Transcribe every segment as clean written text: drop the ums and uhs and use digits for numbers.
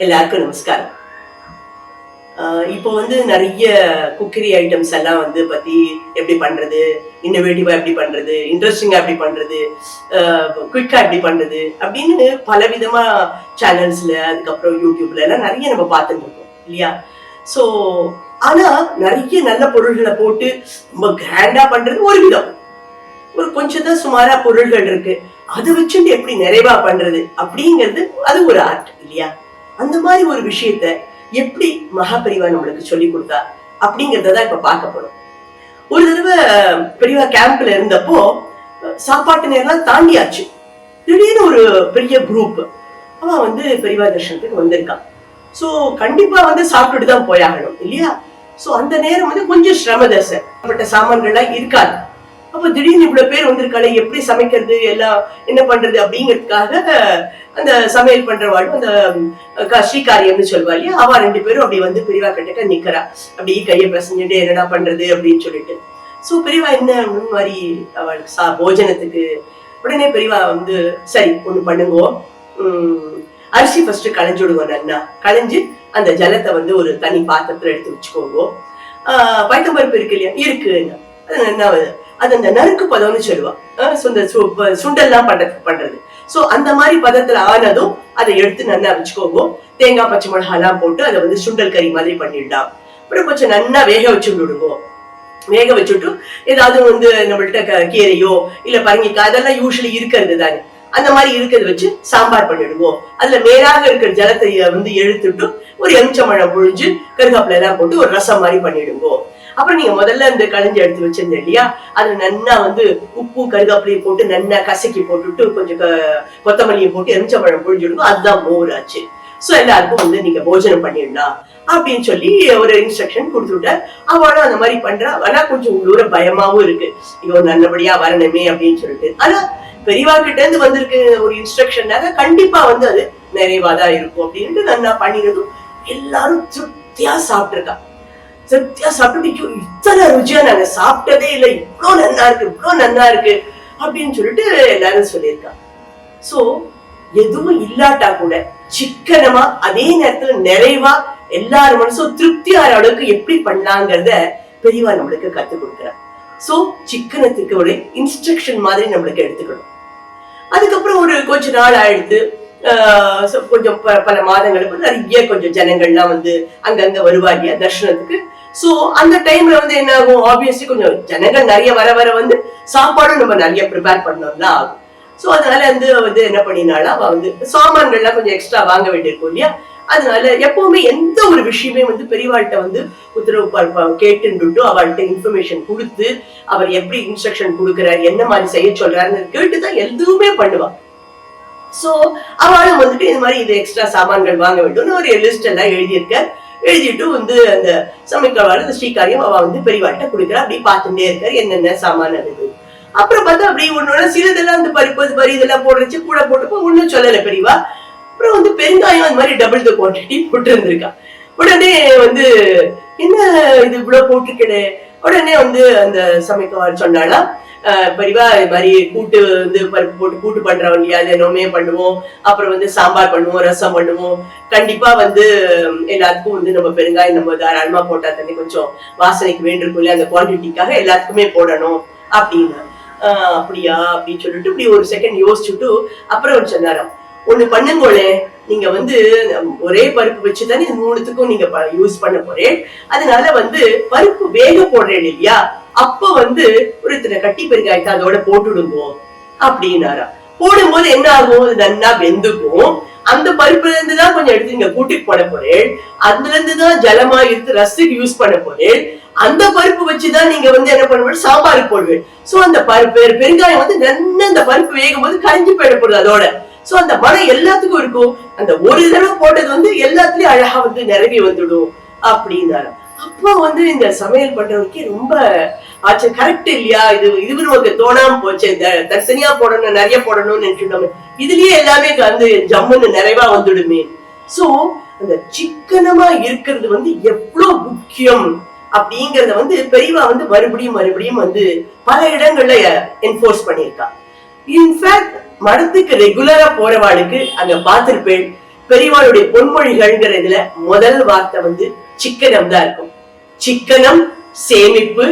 எல்லாருக்கும் நமஸ்காரம். இப்போ நிறைய குக்கரி ஐட்டம்ஸ் எல்லாம் பத்தி எப்படி பண்றது, இன்னோவேட்டிவா எப்படி பண்றது, இன்ட்ரெஸ்டிங்கா எப்படி பண்றது, குயிக்கா எப்படி பண்றது அப்படின்னு பலவிதமா சேனல்ஸ்ல, அதுக்கப்புறம் யூடியூப்ல எல்லாம் நிறைய நம்ம பார்த்துட்டு இருக்கோம் இல்லையா? ஸோ ஆனா நிறைய நல்ல பொருள்களை போட்டு ரொம்ப கிராண்டா பண்றது ஒரு விதம், ஒரு கொஞ்சம் தான் சுமாரா பொருள்கள் இருக்கு, அதை வச்சுட்டு எப்படி நிறைவா பண்றது அப்படிங்கிறது அது ஒரு ஆர்ட் இல்லையா? அந்த மாதிரி ஒரு விஷயத்த எப்படி மகாபெரிவா நம்மளுக்கு சொல்லி கொடுத்தா அப்படிங்கறதான் இப்ப பார்க்க போறோம். ஒரு தடவை பெரியவா கேம்ப்ல இருந்தப்போ சாப்பாட்டு நேரம் தாண்டியாச்சு. திடீர்னு ஒரு பெரிய குரூப் அவன் பெரியவா தர்ஷனத்துக்கு வந்திருக்கான். சோ கண்டிப்பா சாப்பிட்டுட்டு தான் போயாகணும் இல்லையா? சோ அந்த நேரம் கொஞ்சம் சிரம தசை சாமான்கள்லாம் இருக்காது. அப்ப திடீர்னு இவ்வளவு பேர் வந்திருக்காளே, எப்படி சமைக்கிறது, எல்லாம் என்ன பண்றது அப்படிங்கிறதுக்காக அந்த சமையல் பண்றவாளும் அந்த ஸ்ரீகாரியம்னு சொல்லுவா இல்லையா, அவ ரெண்டு பேரும் அப்படி பெரியவா கிட்ட நிக்கிறா, அப்படி கையை பசஞ்சுட்டு என்னடா பண்றது அப்படின்னு சொல்லிட்டு. சோ பெரியவா என்ன மாதிரி அவளுக்கு போஜனத்துக்கு உடனே பெரியவா சரி ஒண்ணு பண்ணுங்க, அரிசி ஃபர்ஸ்ட் களைஞ்சு விடுங்க, நன்னா களைஞ்சு அந்த ஜலத்தை ஒரு தனி பாத்திரத்துல எடுத்து வச்சுக்கோங்க. பைத்தம்பருப்பு இருக்கு இல்லையா, இருக்கு, அது நல்லா அது அந்த நறுக்கு பதம்னு சொல்லுவா, சுண்டெல்லாம் பண்றது. சோ அந்த மாதிரி பதத்துல ஆனதும் அதை எடுத்து நல்லா வச்சுக்கோங்க. தேங்காய் பச்சை மிளகா எல்லாம் போட்டு அதை சுண்டல் கறி மாதிரி பண்ணிடலாம். அப்புறம் கொஞ்சம் நல்லா வேக வச்சு விடுங்க. வேக வச்சுட்டு ஏதாவது நம்மள்கிட்ட கீரையோ இல்ல பரங்கிக்காய் அதெல்லாம் யூஸ்வலி இருக்கிறது தானே, அந்த மாதிரி இருக்கிறத வச்சு சாம்பார் பண்ணிடுவோம். அதுல மேலாக இருக்கிற ஜலத்தை எடுத்துட்டு ஒரு எலுமிச்சம்பழம் புழிஞ்சு கருகாப்பில எல்லாம் போட்டு ஒரு ரசம் மாதிரி பண்ணிடுவோம். அப்புறம் நீங்க முதல்ல இந்த களைஞ்சு எடுத்து வச்சிருந்தேன் இல்லையா, அதுல நன்னா உப்பு கருகாப்பிலையும் போட்டு நன்னா கசக்கி போட்டுட்டு கொஞ்சம் கொத்தமல்லியும் போட்டு எலுமிச்சம்பழம் புழிஞ்சிடுங்க, அதுதான் மோர் ஆச்சு. சோ எல்லாருக்கும் நீங்க போஜனம் பண்ணிடலாம் அப்படின்னு சொல்லி ஒரு இன்ஸ்ட்ரக்ஷன் கொடுத்துட்ட. அவளும் அந்த மாதிரி பண்றா. ஆனா கொஞ்சம் உள்ளூர பயமாவும் இருக்கு, இவன் நல்லபடியா வரணுமே அப்படின்னு சொல்லிட்டு. ஆனா பெரியவா கிட்ட இருந்து வந்திருக்கு ஒரு இன்ஸ்ட்ரக்ஷனாக கண்டிப்பா அது நிறைவாதான் இருக்கும் அப்படின்ட்டு நல்லா பண்ணினதும் எல்லாரும் திருப்தியா சாப்பிட்டுருக்கா. திருப்தியா சாப்பிட்டு இத்தனை ருச்சியா நாங்க சாப்பிட்டதே இல்லை, இவ்வளவு நன்னா இருக்கு, இவ்வளவு நன்னா இருக்கு அப்படின்னு சொல்லிட்டு எல்லாரும் சொல்லியிருக்கா. சோ எதுவும் இல்லாட்டா கூட சிக்கனமா அதே நேரத்துல நிறைவா எல்லாரும் மனசும் திருப்தி ஆகிற அளவுக்கு எப்படி பண்ணலாங்கிறத பெரியவா நம்மளுக்கு கத்து கொடுக்குறா. சோ சிக்கனத்துக்கு ஒரு இன்ஸ்ட்ரக்ஷன் மாதிரி நம்மளுக்கு எடுத்துக்கணும். அதுக்கப்புறம் ஒரு கொஞ்ச நாள் ஆயிடுத்து, கொஞ்சம் பல மாதங்களுக்கு நிறைய கொஞ்சம் ஜனங்கள்லாம் அங்கங்க வருவா இல்லையா தர்ஷனத்துக்கு. சோ அந்த டைம்ல என்ன ஆகும், ஆப்வியஸ்லி கொஞ்சம் ஜனங்கள் நிறைய வர வர சாப்பாடும் நம்ம நிறைய ப்ரிப்பேர் பண்ணோம்ல ஆகும். சோ அதனால என்ன பண்ணினாலும் அவ சாமான்கள்லாம் கொஞ்சம் எக்ஸ்ட்ரா வாங்க வேண்டியிருக்கும் இல்லையா. அதனால எப்பவுமே எந்த ஒரு விஷயமே பெரியவாள்கிட்ட உத்தரவு கேட்டுட்டு அவள்கிட்ட இன்ஃபர்மேஷன் கொடுத்து அவர் எப்படி இன்ஸ்ட்ரக்ஷன் கொடுக்குறாரு, என்ன மாதிரி செய்ய சொல்றாருன்னு கேட்டுதான் எதுவுமே பண்ணுவா. சோ அவளும் இது மாதிரி இது எக்ஸ்ட்ரா சாமான்கள் வாங்க வேண்டும் ஒரு லிஸ்ட் எல்லாம் எழுதியிருக்க. எழுதிட்டு அந்த சமைக்கவாள் இந்த ஸ்ரீகாரியம் அவ பெரியவாட்ட கொடுக்குறா. அப்படி பார்த்துட்டே இருக்காரு என்னென்ன சாமான இருக்கு. அப்புறம் பார்த்தா அப்படி ஒண்ணு சிலதெல்லாம் பருப்பு பரி இதெல்லாம் போடுறச்சு கூட போட்டு ஒண்ணும் சொல்லல பெரியவா. அப்புறம் பெருங்காயம் அந்த மாதிரி டபுள் த குவான்டிட்டி போட்டு இருந்திருக்கா. உடனே என்ன இது இவ்வளவு போட்டுக்கிடு. உடனே அந்த சமைக்கவாள் சொன்னாலா, பெரியவா இது மாதிரி கூட்டு பருப்பு போட்டு கூட்டு பண்றோம் இல்லையா, அது என்னமே பண்ணுவோம். அப்புறம் சாம்பார் பண்ணுவோம், ரசம் பண்ணுவோம். கண்டிப்பா எல்லாத்துக்கும் நம்ம பெருங்காயம் நம்ம தாராளமா போட்டா தண்ணி கொஞ்சம் வாசனைக்கு வேண்டிருக்கும் இல்லையா, அந்த குவான்டிட்டிக்காக எல்லாத்துக்குமே போடணும் அப்படின்னு. அப்படியா அப்படின்னு சொல்லிட்டு இப்படி ஒரு செகண்ட் யோசிச்சுட்டு அப்புறம் சொன்னாராம், ஒண்ணு பண்ணுங்களே, நீங்க ஒரே பருப்பு வச்சுதானே மூணுத்துக்கும் நீங்க யூஸ் பண்ண போறேன். அதனால பருப்பு வேக போடுறேன் இல்லையா, அப்ப ஒரு இத்தனை கட்டி பெருங்காயத்தை அதோட போட்டுடுங்க அப்படின்னாரா. போடும்போது என்ன ஆகும், நன்னா வெந்துக்கும். அந்த பருப்புல இருந்துதான் கொஞ்சம் எடுத்து நீங்க கூட்டிட்டு போட போறேன். அதுல இருந்துதான் ஜலமா எடுத்து ரசத்துக்கு யூஸ் பண்ண போறேன். அந்த பருப்பு வச்சுதான் நீங்க என்ன பண்ணுவேன், சாம்பாருக்கு போடுவேன். சோ அந்த பெருங்காயம் நல்லா அந்த பருப்பு வேகும் போது கரைஞ்சு போயிட போடுது அதோட. சோ அந்த மனம் எல்லாத்துக்கும் இருக்கும். அந்த ஒரு தடவை போட்டது எல்லாத்துலயும் அழகா நிரம்பி வந்துடும் அப்படின்னாரு. அப்போ இந்த சமையல் பண்றவருக்கு ரொம்ப ஆச்சு, கரெக்ட் இல்லையா, இது நமக்கு தோணாம போச்சு, தனித்தனியா போடணும் நிறைய போடணும்னு நினைச்சுட்டோம், இதுலயே எல்லாமே ஜம்முன்னு நிறைவா வந்துடுமே. சோ அந்த சிக்கனமா இருக்கிறது எவ்வளவு முக்கியம் அப்படிங்கறத பெரியவா மறுபடியும் மறுபடியும் பல இடங்கள்ல என்ஃபோர்ஸ் பண்ணியிருக்கா. இன்ஃபேக்ட் மடத்துக்கு ரெகுலரா போறவாளுக்கு அங்க பாத்திருப்பேன், பெரியவாளுடைய பொன்மொழிகள்ங்கிறதுல முதல் வார்த்தை வந்து சிக்கனம் தான் இருக்கும். சிக்கனம், சேமிப்பு,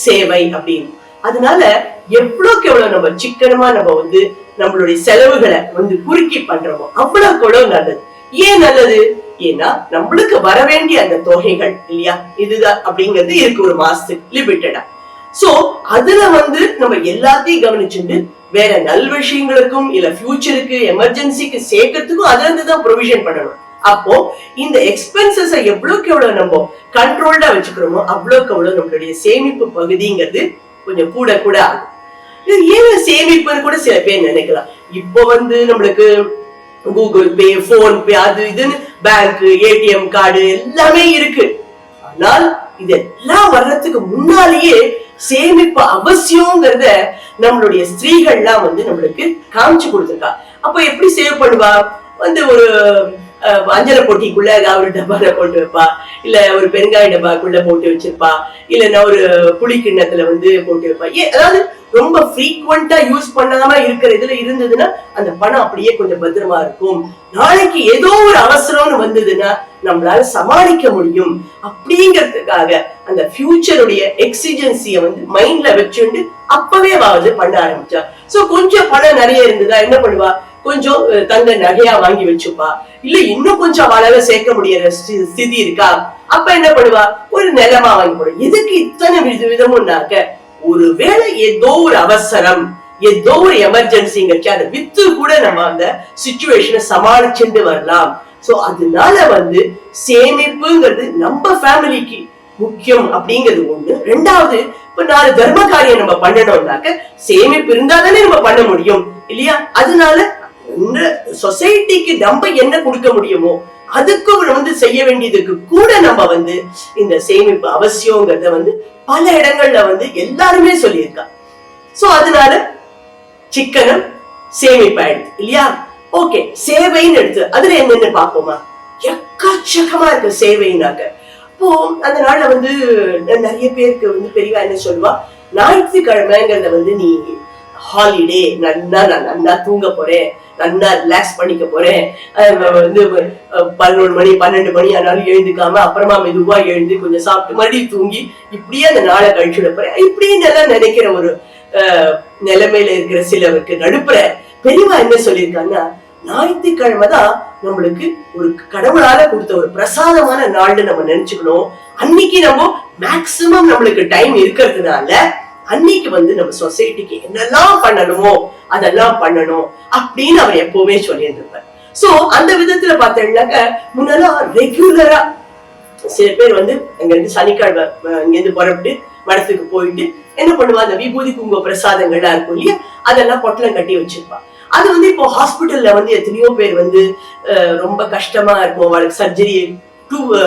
சேவை அப்படின்னு. அதனால எவ்வளவுக்கு எவ்வளவு நம்ம சிக்கனமா நம்ம வந்து நம்மளுடைய செலவுகளை வந்து குறுக்கி பண்றோமோ அவ்வளவுக்கு எவ்வளவு நல்லது. ஏன் நல்லது? ஏன்னா நம்மளுக்கு வர வேண்டிய அந்த தொகைகள் இல்லையா, இதுதான் அப்படிங்கிறது இருக்கு ஒரு மாசத்துக்கு லிமிட்டடா. சோ அதுல வந்து நம்ம எல்லாத்தையும் கவனிச்சுட்டு வேற நல் விஷயங்களுக்கும் இல்ல ஃபியூச்சருக்கு எமர்ஜென்சிக்கு சேர்க்கறதுக்கும் அதுல இருந்துதான் ப்ரொவிஷன் பண்ணணும். அப்போ இந்த எக்ஸ்பென்சஸ் எவ்வளவுக்கு எவ்வளவு நம்ம கண்ட்ரோல்டா வச்சுக்கிறோமோ அவ்வளவுக்கு எவ்வளவு நம்மளுடைய சேமிப்பு பகுதிங்கிறது கொஞ்சம் கூட கூட ஆகும். ஏன் சேமிப்புன்னு கூட சில பேர் நினைக்கலாம். இப்போ வந்து நம்மளுக்கு கூகுள் பே, போன் பே, அது இதுன்னு பேங்க், ஏடிஎம் கார்டு எல்லாமே இருக்கு. ஆனால் இதெல்லாம் வர்றதுக்கு முன்னாலேயே சேமிப்பு அவசியம்ங்கிறத நம்மளுடைய ஸ்திரீகள்லாம் வந்து நம்மளுக்கு காமிச்சு கொடுத்துருக்கா. அப்ப எப்படி சேவ் பண்ணுவா? வந்து ஒரு அஞ்சலை பொட்டிக்குள்ள ஒரு டப்பால போட்டு வைப்பா, இல்ல ஒரு பெருங்காய டப்பாக்குள்ள போட்டு வச்சிருப்பா, இல்லன்னா ஒரு புளி கிண்ணத்துல வந்து போட்டு வைப்பா. அதாவது ரொம்ப ஃப்ரீக்வெண்டா யூஸ் பண்ணாம இருக்கிற இதுல இருந்ததுன்னா அந்த பணம் அப்படியே கொஞ்சம் பத்திரமா இருக்கும். நாளைக்கு ஏதோ ஒரு அவசரம்னு வந்ததுன்னா நம்மளால சமாளிக்க முடியும் அப்படிங்கிறதுக்காக அந்த ஃபியூச்சருடைய எக்ஸிஜென்சிய வந்து மைண்ட்ல வச்சுட்டு அப்பவே வந்து பண்ண ஆரம்பிச்சா. சோ கொஞ்சம் பணம் நிறைய இருந்ததா என்ன பண்ணுவா? கொஞ்சம் தங்க நகையா வாங்கி வச்சுப்பா. இல்ல இன்னும் கொஞ்சம் அவளால சேர்க்க முடியற ஸ்திதி இருக்கா, அப்ப என்ன பண்ணுவா? ஒரு நிலமா வாங்கி போடும். எதுக்கு இத்தனை விதமும்னாக்க, ஒருவேளை ஏதோ ஒரு அவசரம், ஏதோ ஒரு எமர்ஜென்சிங்கச்சு அதை வித்து கூட நம்ம அந்த சிச்சுவேஷனை சமாளிச்சுட்டு வரலாம். சோ அதனால வந்து சேமிப்புங்கிறது நம்ம ஃபேமிலிக்கு முக்கியம் அப்படிங்கிறது ஒண்ணு. ரெண்டாவது, இப்ப 4 தர்ம காரியம் நம்ம பண்ணணும்னாக்க சேமிப்பு இருந்தாதானே நம்ம பண்ண முடியும் இல்லையா? அதனால சொசைட்டிக்கு நம்ம என்ன கொடுக்க முடியுமோ அதுக்கு வந்து செய்ய வேண்டியதுக்கு கூட நம்ம வந்து இந்த சேமிப்பு அவசியங்கிறத வந்து பல இடங்கள்ல வந்து எல்லாருமே சொல்லியிருக்கா. சோ அதனால சிக்கனம் சேமிப்பாயிடுது இல்லையா? ஓகே, சேவைன்னு எடுத்து அதுல என்னன்னு பாப்போமா? எக்கச்சக்கமா இருக்கு சேவைனாக்க. இப்போ அந்த நாள்ல வந்து நிறைய பேருக்கு வந்து பெரியவா என்ன சொல்லுவா, ஞாயிற்றுக்கிழமைங்கிறத வந்து நீ ஹாலிடே, நன்னா தூங்க போறேன், நல்லா ரிலாக்ஸ் பண்ணிக்க போறேன், வந்து 11 மணி 12 மணி ஆனாலும் எழுந்துக்காம அப்புறமா மெதுவா எழுந்து கொஞ்சம் சாப்பிட்டு மறுபடியும் தூங்கி இப்படியே அந்த நாளை கழிச்சுட போறேன் இப்படியே நல்லா நினைக்கிற ஒரு நிலைமையில இருக்கிற சிலருக்கு நடுப்புற பெரியவா என்ன சொல்லியிருக்காங்கன்னா, ஞாயிற்றுக்கிழமை தான் நம்மளுக்கு ஒரு கடவுளால கொடுத்த ஒரு பிரசாதமான நாள்னு நம்ம நினைச்சுக்கணும். அன்னைக்கு நம்ம மேக்சிமம் நம்மளுக்கு டைம் இருக்கிறதுனால அன்னைக்கு வந்து நம்ம சொசைட்டிக்கு என்னெல்லாம் பண்ணணுமோ அதெல்லாம் பண்ணணும் அப்படின்னு அவர் எப்பவுமே சொல்லிட்டு இருப்பார். சோ அந்த விதத்துல பார்த்தேன்னாக்க முன்னெல்லாம் ரெகுலரா சில பேர் வந்து அங்க இருந்து சனிக்கிழமை இங்க இருந்து புறப்பட்டு மடத்துக்கு போயிட்டு என்ன பண்ணுவா, அந்த விபூதி குங்கும பிரசாதங்கள்லாம் இருக்கும் இல்லையா, அதெல்லாம் பொட்டலம் கட்டி வச்சிருப்பா. அது வந்து இப்போ ஹாஸ்பிட்டல்ல வந்து எத்தனையோ பேர் வந்து ரொம்ப கஷ்டமா இருக்கும், அவளுக்கு சர்ஜரி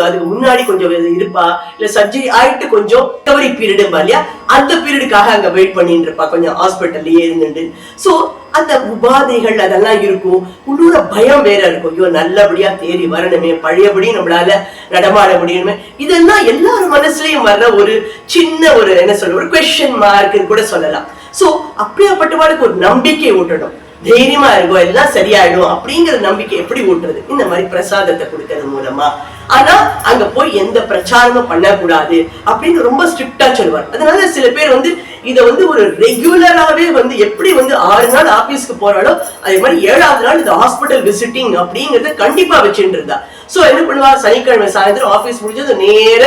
அதுக்கு முன்னாடி கொஞ்சம் இருப்பா, இல்ல சர்ஜரி ஆயிட்டு கொஞ்சம் ரெக்கவரி பீரியட் இல்லையா, அந்த பீரியடுக்காக அங்க வெயிட் பண்ணிட்டு இருப்பா கொஞ்சம் ஹாஸ்பிட்டல்லயே இருந்துட்டு. சோ அந்த உபாதைகள் அதெல்லாம் இருக்கும், உள்ளூர பயம் வேற இருக்கும், ஐயோ நல்லபடியா தேறி வரணுமே, பழையபடி நம்மளால நடமாட முடியணுமே, இதெல்லாம் எல்லாரும் மனசுலயும் வர்ற ஒரு சின்ன ஒரு என்ன சொல்ற ஒரு குவெஸ்சன் மார்க்னு கூட சொல்லலாம். சோ அப்படியாப்பட்டவாளுக்கு ஒரு நம்பிக்கை ஊட்டணும், தைரியமா இருக்கும், எல்லாம் சரியாயிடும் அப்படிங்கிற நம்பிக்கை எப்படி ஊட்டுறது? இந்த மாதிரி பிரசாதத்தை கொடுக்கறது மூலமா. ஆனா அங்க போய் எந்த பிரச்சாரமும் பண்ணக்கூடாது அப்படின்னு ரொம்ப ஸ்ட்ரிக்டா சொல்லுவார். அதனால சில பேர் வந்து இத வந்து ஒரு ரெகுலராவே வந்து எப்படி வந்து 6 நாள் ஆபீஸ்க்கு போறாலோ அதே மாதிரி 7வது நாள் இந்த ஹாஸ்பிட்டல் விசிட்டிங் அப்படிங்கறத கண்டிப்பா வச்சுட்டு இருந்தா. சோ என்ன பண்ணுவா, சனிக்கிழமை சாயந்தரம் ஆபீஸ் முடிஞ்சது நேர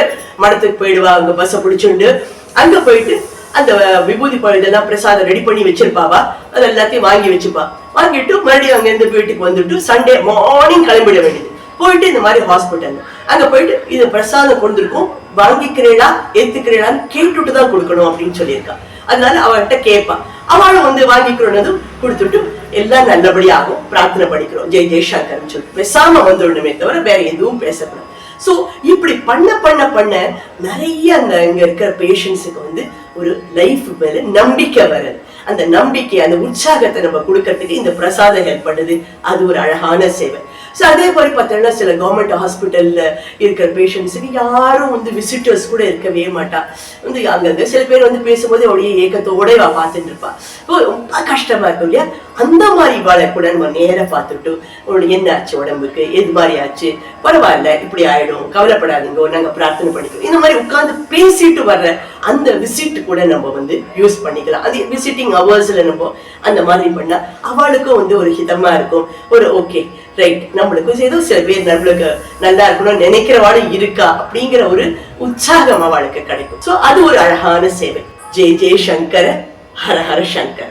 மடத்துக்கு போயிடுவா, அங்க பஸ்ஸை பிடிச்சுண்டு அங்க போயிட்டு அந்த விபூதி இதெல்லாம் பிரசாதம் ரெடி பண்ணி வச்சிருப்பாவா, அது எல்லாத்தையும் வாங்கி வச்சுப்பா. வாங்கிட்டு மறுபடியும் அங்க இருந்து வீட்டுக்கு வந்துட்டு சண்டே மார்னிங் கிளம்பிட வேண்டியது. போயிட்டு இந்த மாதிரி ஹாஸ்பிட்டல் அங்க போயிட்டு இது பிரசாதம் கொடுத்துருக்கோம், வாங்கிக்கிறீங்களா ஏத்துக்கிறீங்களான்னு கேட்டுட்டு தான் கொடுக்கணும் அப்படின்னு சொல்லியிருக்கா. அதனால அவர்கிட்ட கேட்பா, அவளும் வந்து வாங்கிக்கிறோன்னதும் கொடுத்துட்டு எல்லாம் நல்லபடியாகும் பிரார்த்தனை படிக்கிறோம், ஜெய் ஜெய்சங்கர்னு சொல்லிட்டு பேசாம வந்துடணுமே தவிர வேற எதுவும் பேசக்கூடாது. சோ இப்படி பண்ண பண்ண பண்ண நிறைய அந்த இங்க இருக்கிற பேஷண்ட்ஸுக்கு வந்து ஒரு லைஃப் மேல நம்பிக்கை வருது. அந்த நம்பிக்கை அந்த உற்சாகத்தை நம்ம கொடுக்கறதுக்கு இந்த பிரசாதம் ஹெல்ப் பண்ணுது. அது ஒரு அழகான சேவை. ஸோ அதே மாதிரி பார்த்தோம்னா சில கவர்மெண்ட் ஹாஸ்பிட்டல்ல இருக்கிற பேஷண்ட்ஸுக்கு யாரும் வந்து விசிட்டர்ஸ் கூட இருக்கவே மாட்டா. வந்து அங்கங்க சில பேர் வந்து பேசும்போது அப்படியே ஏக்கத்தோட பார்த்துட்டு இருப்பா. ரொம்ப கஷ்டமா இருக்கும் இல்லையா? அந்த மாதிரி வாழை கூட நம்ம நேர பார்த்துட்டு என்ன ஆச்சு, உடம்புக்கு எது மாதிரி ஆச்சு, பரவாயில்ல இப்படி ஆயிடும், கவலைப்படாதீங்க, நாங்க பிரார்த்தனை பண்ணிக்கிறோம், இந்த மாதிரி உட்கார்ந்து பேசிட்டு வர்ற அந்த விசிட் கூட நம்ம வந்து யூஸ் பண்ணிக்கலாம். அது விசிட்டிங் அவர்ஸ்ல நம்ம அந்த மாதிரி பண்ணா அவளுக்கும் வந்து ஒரு ஹிதமா இருக்கும். ஒரு ஓகே ரைட், நம்மளுக்கும் ஏதோ சில பேர் நம்மளுக்கு நல்லா இருக்கணும்னு நினைக்கிறவாடு இருக்கா அப்படிங்கிற ஒரு உற்சாகம் அவளுக்கு கிடைக்கும். சோ அது ஒரு அழகான சேவை. ஜெய் ஜெய் சங்கர, ஹர ஹர சங்கர.